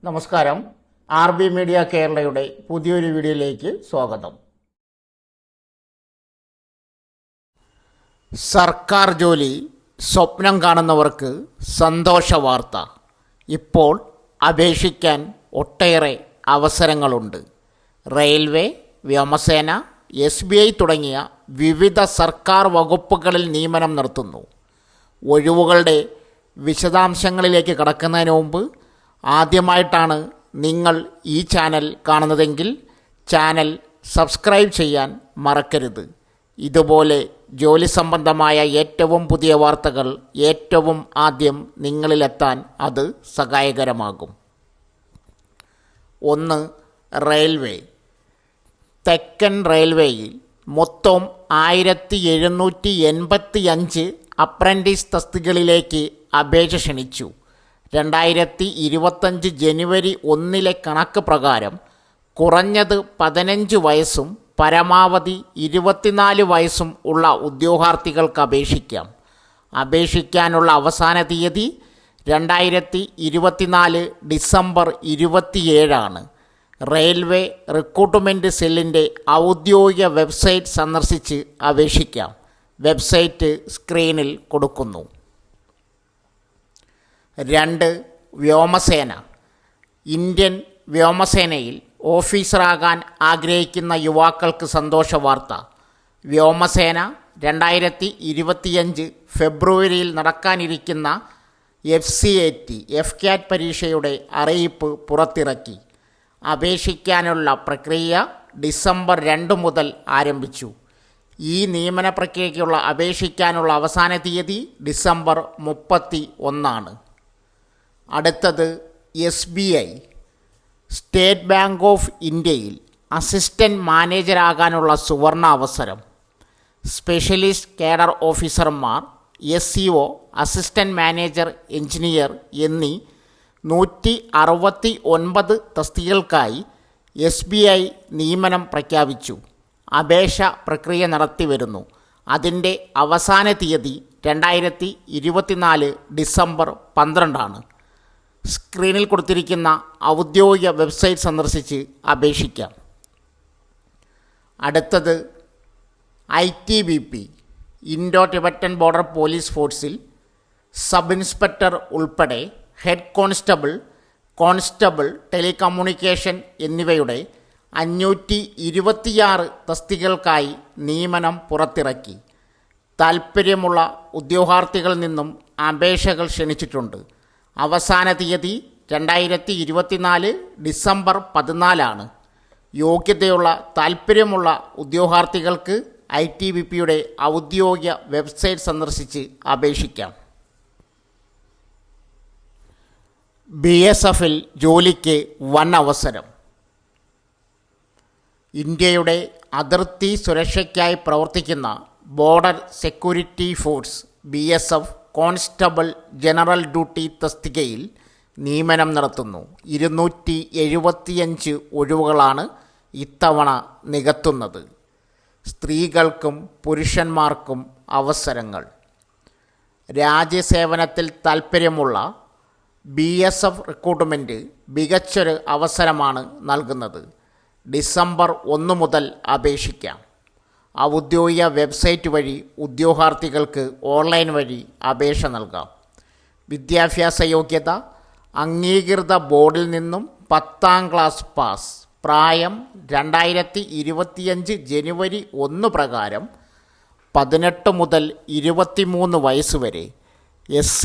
നമസ്കാരം. RB media കേരളയുടെ പുതിയൊരു വീഡിയോയിലേക്ക് സ്വാഗതം. സർക്കാർ ജോലി സ്വപ്നം കാണുന്നവർക്ക് സന്തോഷ വാർത്ത. ഇപ്പോൾ അപേക്ഷിക്കാൻ ഒട്ടേറെ അവസരങ്ങളുണ്ട്. റെയിൽവേ, വ്യോമസേന, SBI തുടങ്ങിയ വിവിധ സർക്കാർ വകുപ്പുകളിൽ നിയമനം നടത്തുന്നു. ഒഴിവുകളുടെ വിശദാംശങ്ങളിലേക്ക് കടക്കുന്നതിന് മുമ്പ് ആദ്യമായിട്ടാണ് നിങ്ങൾ ഈ ചാനൽ കാണുന്നതെങ്കിൽ ചാനൽ സബ്സ്ക്രൈബ് ചെയ്യാൻ മറക്കരുത്. ഇതുപോലെ ജോലി സംബന്ധമായ ഏറ്റവും പുതിയ വാർത്തകൾ ഏറ്റവും ആദ്യം നിങ്ങളിലെത്താൻ അത് സഹായകരമാകും. 1. റെയിൽവേ. തെക്കൻ റെയിൽവേയിൽ മൊത്തം 1785 അപ്രൻറ്റീസ് തസ്തികകളിലേക്ക് അപേക്ഷ ക്ഷണിച്ചു. 2025 ജനുവരി 1 കണക്ക് പ്രകാരം കുറഞ്ഞത് 15 വയസ്സും പരമാവധി 24 വയസ്സും ഉള്ള ഉദ്യോഗാർത്ഥികൾക്ക് അപേക്ഷിക്കാം. അപേക്ഷിക്കാനുള്ള അവസാന തീയതി 2024 ഡിസംബർ 27 റെയിൽവേ റിക്രൂട്ട്മെൻറ്റ് സെല്ലിൻ്റെ ഔദ്യോഗിക വെബ്സൈറ്റ് സന്ദർശിച്ച് അപേക്ഷിക്കാം. വെബ്സൈറ്റ് സ്ക്രീനിൽ കൊടുക്കുന്നു. 2. വ്യോമസേന. ഇന്ത്യൻ വ്യോമസേനയിൽ ഓഫീസറാകാൻ ആഗ്രഹിക്കുന്ന യുവാക്കൾക്ക് സന്തോഷ വാർത്ത. വ്യോമസേന 2025 ഫെബ്രുവരിയിൽ നടക്കാനിരിക്കുന്ന FCAT പരീക്ഷയുടെ അറിയിപ്പ് പുറത്തിറക്കി. അപേക്ഷിക്കാനുള്ള പ്രക്രിയ ഡിസംബർ 2 മുതൽ ആരംഭിച്ചു. ഈ നിയമന പ്രക്രിയയ്ക്കുള്ള അപേക്ഷിക്കാനുള്ള അവസാന തീയതി ഡിസംബർ 31. അടുത്തത് SBI. സ്റ്റേറ്റ് ബാങ്ക് ഓഫ് ഇന്ത്യയിൽ അസിസ്റ്റൻറ്റ് മാനേജരാകാനുള്ള സുവർണ അവസരം. സ്പെഷ്യലിസ്റ്റ് കേഡർ ഓഫീസർമാർ, SEO, അസിസ്റ്റൻറ്റ് മാനേജർ, എഞ്ചിനീയർ എന്നീ 169 തസ്തികകൾക്കായി SBI നിയമനം പ്രഖ്യാപിച്ചു. അപേക്ഷ പ്രക്രിയ നടത്തിവരുന്നു. അതിൻ്റെ അവസാന തീയതി 2024 ഡിസംബർ 12. സ്ക്രീനിൽ കൊടുത്തിരിക്കുന്ന ഔദ്യോഗിക വെബ്സൈറ്റ് സന്ദർശിച്ച് അപേക്ഷിക്കാം. അടുത്തത് ITBP. Indo Tibetan border police ഫോഴ്സിൽ സബ് ഇൻസ്പെക്ടർ ഉൾപ്പെടെ ഹെഡ് കോൺസ്റ്റബിൾ, ടെലികമ്മ്യൂണിക്കേഷൻ എന്നിവയുടെ 526 തസ്തികകൾക്കായി നിയമനം പുറത്തിറക്കി. താൽപ്പര്യമുള്ള ഉദ്യോഗാർത്ഥികളിൽ നിന്നും അപേക്ഷകൾ ക്ഷണിച്ചിട്ടുണ്ട്. അവസാന തീയതി 2024 ഡിസംബർ 14. യോഗ്യതയുള്ള താൽപ്പര്യമുള്ള ഉദ്യോഗാർത്ഥികൾക്ക് ITBPയുടെ ഔദ്യോഗിക വെബ്സൈറ്റ് സന്ദർശിച്ച് അപേക്ഷിക്കാം. BSFൽ ജോലിക്ക് വൻ അവസരം. ഇന്ത്യയുടെ അതിർത്തി സുരക്ഷയ്ക്കായി പ്രവർത്തിക്കുന്ന border security force BSF constable general duty തസ്തികയിൽ നിയമനം നടത്തുന്നു. 275 ഒഴിവുകളാണ് ഇത്തവണ നികത്തുന്നത്. സ്ത്രീകൾക്കും പുരുഷന്മാർക്കും അവസരങ്ങൾ. രാജ്യസേവനത്തിൽ താൽപ്പര്യമുള്ള BSF റിക്രൂട്ട്മെൻറ്റ് മികച്ചൊരു അവസരമാണ് നൽകുന്നത്. ഡിസംബർ 1 മുതൽ അപേക്ഷിക്കാം. ഔദ്യോഗിക വെബ്സൈറ്റ് വഴി ഉദ്യോഗാർത്ഥികൾക്ക് ഓൺലൈൻ വഴി അപേക്ഷ നൽകാം. വിദ്യാഭ്യാസ യോഗ്യത അംഗീകൃത ബോർഡിൽ നിന്നും 10ാം ക്ലാസ് പാസ്. പ്രായം 2025 ജനുവരി 1 പ്രകാരം 18 മുതൽ 23 വയസ്സ് വരെ. SC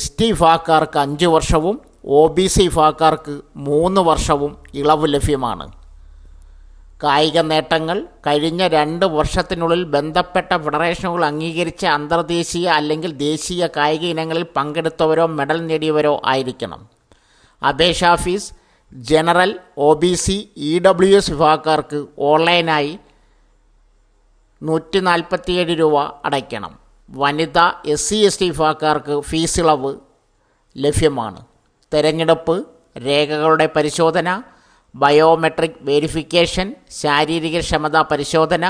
ST വിഭാഗക്കാർക്ക് 5 വർഷവും OBC വിഭാഗക്കാർക്ക് 3 വർഷവും ഇളവ് ലഭ്യമാണ്. കായിക നേട്ടങ്ങൾ. കഴിഞ്ഞ 2 വർഷത്തിനുള്ളിൽ ബന്ധപ്പെട്ട ഫെഡറേഷനുകൾ അംഗീകരിച്ച അന്തർദേശീയ അല്ലെങ്കിൽ ദേശീയ കായിക ഇനങ്ങളിൽ പങ്കെടുത്തവരോ മെഡൽ നേടിയവരോ ആയിരിക്കണം. അപേക്ഷാ ഫീസ് ജനറൽ, OBC, EWS വിഭാഗക്കാർക്ക് ഓൺലൈനായി 147 രൂപ അടയ്ക്കണം. വനിത, SC ST വിഭാഗക്കാർക്ക് ഫീസ് ഇളവ് ലഭ്യമാണ്. തിരഞ്ഞെടുപ്പ്, രേഖകളുടെ പരിശോധന, ബയോമെട്രിക് വെരിഫിക്കേഷൻ, ശാരീരിക ക്ഷമതാ പരിശോധന,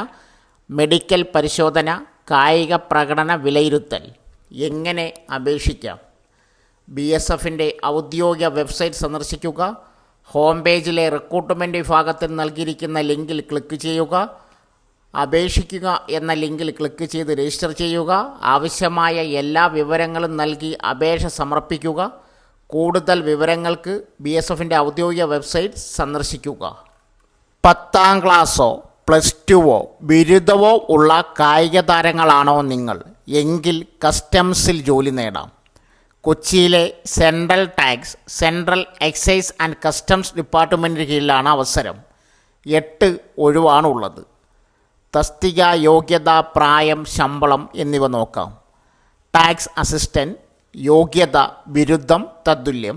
മെഡിക്കൽ പരിശോധന, കായിക പ്രകടന വിലയിരുത്തൽ. എങ്ങനെ അപേക്ഷിക്കാം? BSFിൻ്റെ ഔദ്യോഗിക വെബ്സൈറ്റ് സന്ദർശിക്കുക. ഹോം പേജിലെ റിക്രൂട്ട്മെൻറ്റ് വിഭാഗത്തിൽ നൽകിയിരിക്കുന്ന ലിങ്കിൽ ക്ലിക്ക് ചെയ്യുക. അപേക്ഷിക്കുക എന്ന ലിങ്കിൽ ക്ലിക്ക് ചെയ്ത് രജിസ്റ്റർ ചെയ്യുക. ആവശ്യമായ എല്ലാ വിവരങ്ങളും നൽകി അപേക്ഷ സമർപ്പിക്കുക. കൂടുതൽ വിവരങ്ങൾക്ക് BSFിൻ്റെ ഔദ്യോഗിക വെബ്സൈറ്റ് സന്ദർശിക്കുക. 10ാം ക്ലാസ്സോ +2വോ ബിരുദവോ ഉള്ള കായിക താരങ്ങളാണോ നിങ്ങൾ എങ്കിൽ കസ്റ്റംസിൽ ജോലി നേടാം. കൊച്ചിയിലെ central tax, central excise and customs ഡിപ്പാർട്ട്മെൻറ്റിന് കീഴിലാണ് അവസരം. 8 ഒഴിവാണുള്ളത്. തസ്തിക, യോഗ്യത, പ്രായം, ശമ്പളം എന്നിവ നോക്കാം. ടാക്സ് അസിസ്റ്റൻറ്റ്, യോഗ്യത ബിരുദം തത്തുല്യം.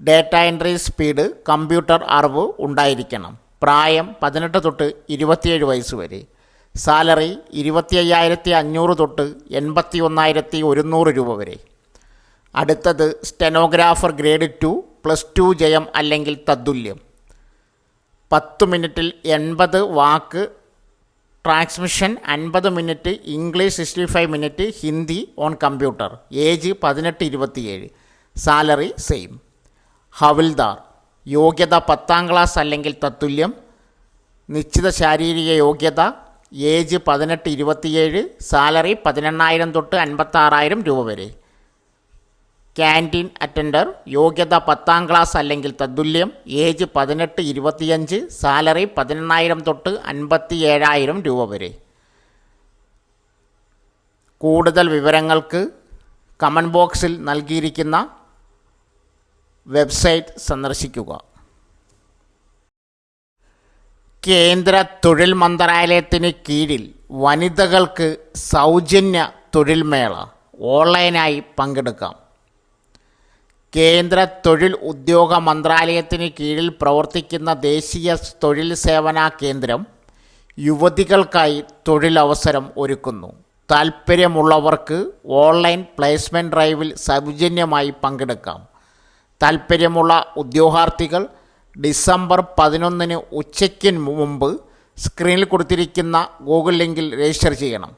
ഡേറ്റ എൻട്രി സ്പീഡ്, കമ്പ്യൂട്ടർ അറിവ് ഉണ്ടായിരിക്കണം. പ്രായം 18 തൊട്ട് 27 വയസ്സ് വരെ. സാലറി 25,500 തൊട്ട് 81,100 രൂപ വരെ. അടുത്തത് സ്റ്റെനോഗ്രാഫർ ഗ്രേഡ് 2 +2 ജയം അല്ലെങ്കിൽ തത്തുല്യം. 10 മിനിറ്റിൽ 80 വാക്ക് transmission, 50 minute English, 65 minute Hindi on computer. Age 18-27. Salary same. Havildar, യോഗ്യത 10ാം ക്ലാസ് അല്ലെങ്കിൽ തത്തുല്യം. നിശ്ചിത ശാരീരിക യോഗ്യത. ഏജ് 18-27. സാലറി 18,000 തൊട്ട് 56,000 രൂപ വരെ. ക്യാൻറ്റീൻ അറ്റൻഡർ, യോഗ്യത 10ാം ക്ലാസ് അല്ലെങ്കിൽ തത്തുല്യം. ഏജ് 18-25. സാലറി 18,000 തൊട്ട് 57,000 രൂപ വരെ. കൂടുതൽ വിവരങ്ങൾക്ക് കമൻറ്റ് ബോക്സിൽ നൽകിയിരിക്കുന്ന വെബ്സൈറ്റ് സന്ദർശിക്കുക. കേന്ദ്ര തൊഴിൽ മന്ത്രാലയത്തിന് കീഴിൽ വനിതകൾക്ക് സൗജന്യ തൊഴിൽ മേള ഓൺലൈനായി പങ്കെടുക്കാം. കേന്ദ്ര തൊഴിൽ ഉദ്യോഗ മന്ത്രാലയത്തിന് കീഴിൽ പ്രവർത്തിക്കുന്ന ദേശീയ തൊഴിൽ സേവനാ കേന്ദ്രം യുവതികൾക്കായി തൊഴിലവസരം ഒരുക്കുന്നു. താൽപ്പര്യമുള്ളവർക്ക് ഓൺലൈൻ പ്ലേസ്മെൻറ്റ് ഡ്രൈവിൽ സൗജന്യമായി പങ്കെടുക്കാം. താൽപ്പര്യമുള്ള ഉദ്യോഗാർത്ഥികൾ ഡിസംബർ 11 ഉച്ചയ്ക്ക് മുമ്പ് സ്ക്രീനിൽ കൊടുത്തിരിക്കുന്ന ഗൂഗിൾ ലിങ്കിൽ രജിസ്റ്റർ ചെയ്യണം.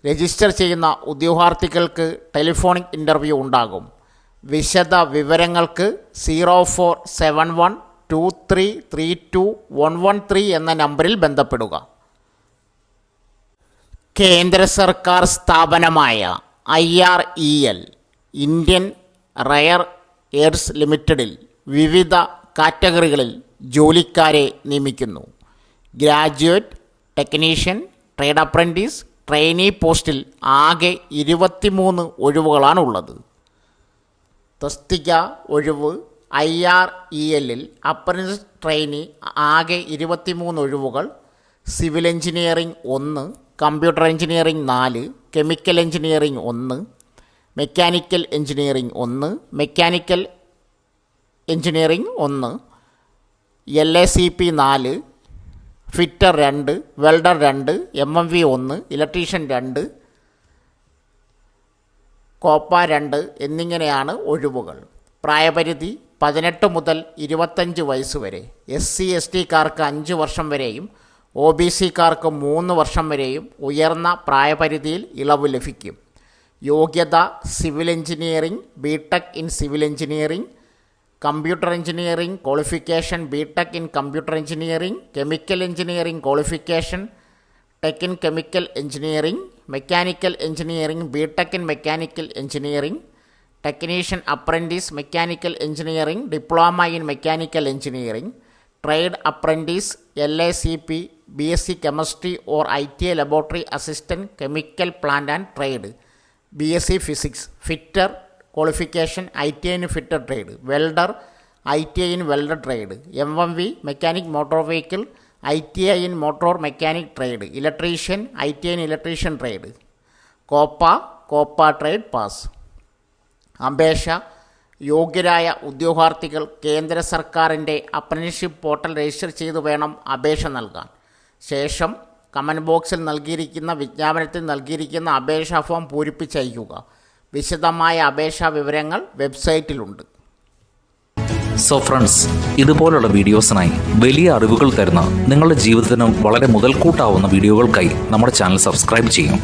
രജിസ്റ്റർ ചെയ്യുന്ന ഉദ്യോഗാർത്ഥികൾക്ക് ടെലിഫോണിക് ഇൻ്റർവ്യൂ ഉണ്ടാകും. വിശദ വിവരങ്ങൾക്ക് 047123321113 എന്ന നമ്പറിൽ ബന്ധപ്പെടുക. കേന്ദ്ര സർക്കാർ സ്ഥാപനമായ IREL ഇന്ത്യൻ റയർ എർത്ത് ലിമിറ്റഡിൽ വിവിധ കാറ്റഗറികളിൽ ജോലിക്കാരെ നിയമിക്കുന്നു. Graduate, technician, trade apprentice, trainee പോസ്റ്റിൽ ആകെ 23 ഒഴിവുകളാണുള്ളത്. തസ്തിക ഒഴിവ്. IRELൽ അപ്രൻറ്റീസ് ട്രെയിനി ആകെ 23 ഒഴിവുകൾ. Civil engineering 1, computer engineering 4, chemical engineering 1, mechanical engineering 1, mechanical engineering 1, LACP 4, fitter 2, welder 2, MMV 1, electrician 2, Copa 2 എന്നിങ്ങനെയാണ് ഒഴിവുകൾ. പ്രായപരിധി 18 മുതൽ 25 വയസ്സ് വരെ. SC/STക്കാർക്ക് 5 വർഷം വരെയും OBCക്കാർക്ക് 3 വർഷം വരെയും ഉയർന്ന പ്രായപരിധിയിൽ ഇളവ് ലഭിക്കും. യോഗ്യത civil engineering, BTech in civil engineering, computer engineering qualification, BTech in computer engineering, chemical engineering qualification, tech in chemical engineering, mechanical engineering, BTech in mechanical engineering, technician apprentice mechanical engineering, diploma in mechanical engineering, trade apprentice, LACP, BSc chemistry or ITI laboratory assistant chemical plant and trade, BSc physics, fitter qualification, ITI in fitter trade, welder, ITI in welder trade, MMV mechanic motor vehicle, ITI in motor mechanic trade, electrician, ITI in electrician trade, Copa trade pass. അപേക്ഷ. യോഗ്യരായ ഉദ്യോഗാർത്ഥികൾ കേന്ദ്ര സർക്കാരിൻ്റെ apprenticeship portal register ചെയ്ത് വേണം അപേക്ഷ നൽകാൻ. ശേഷം കമൻറ്റ് ബോക്സിൽ നൽകിയിരിക്കുന്ന വിജ്ഞാപനത്തിൽ നൽകിയിരിക്കുന്ന അപേക്ഷാ ഫോം പൂരിപ്പിച്ചയക്കുക. വിശദമായ അപേക്ഷാ വിവരങ്ങൾ വെബ്സൈറ്റിലുണ്ട്. സോ ഫ്രണ്ട്സ്, ഇതുപോലുള്ള വീഡിയോസിനായി വലിയ അറിവുകൾ തരുന്ന നിങ്ങളുടെ ജീവിതത്തിനും വളരെ മുതൽക്കൂട്ടാവുന്ന വീഡിയോകൾക്കായി നമ്മുടെ ചാനൽ സബ്സ്ക്രൈബ് ചെയ്യും.